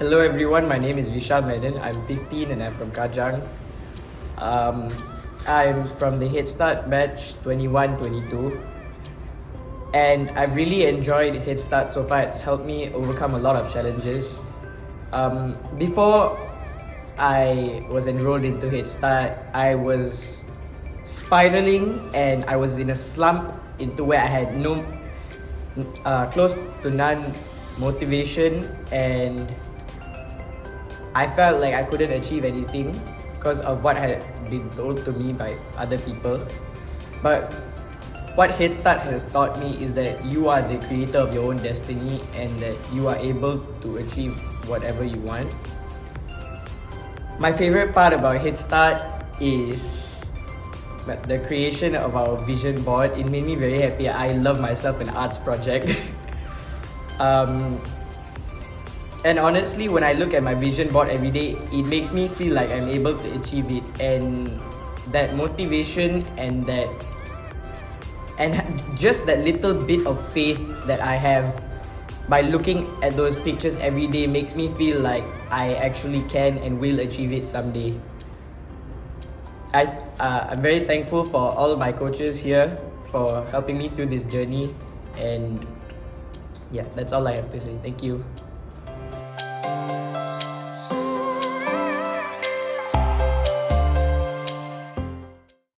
Hello everyone, my name is Vishal Menon. I'm 15 and I'm from Kajang. I'm from the HEADSTART batch 21-22, and I've really enjoyed HEADSTART so far. It's helped me overcome a lot of challenges. Before I was enrolled into HEADSTART, I was spiraling and I was in a slump into where I had close to none motivation, and I felt like I couldn't achieve anything because of what had been told to me by other people. But what HEADSTART has taught me is that you are the creator of your own destiny and that you are able to achieve whatever you want. My favorite part about HEADSTART is the creation of our vision board. It made me very happy. I love myself an arts project. And honestly, when I look at my vision board every day, it makes me feel like I'm able to achieve it, and that motivation and just that little bit of faith that I have by looking at those pictures every day makes me feel like I actually can and will achieve it someday. I'm very thankful for all my coaches here for helping me through this journey, and yeah, that's all I have to say. Thank you.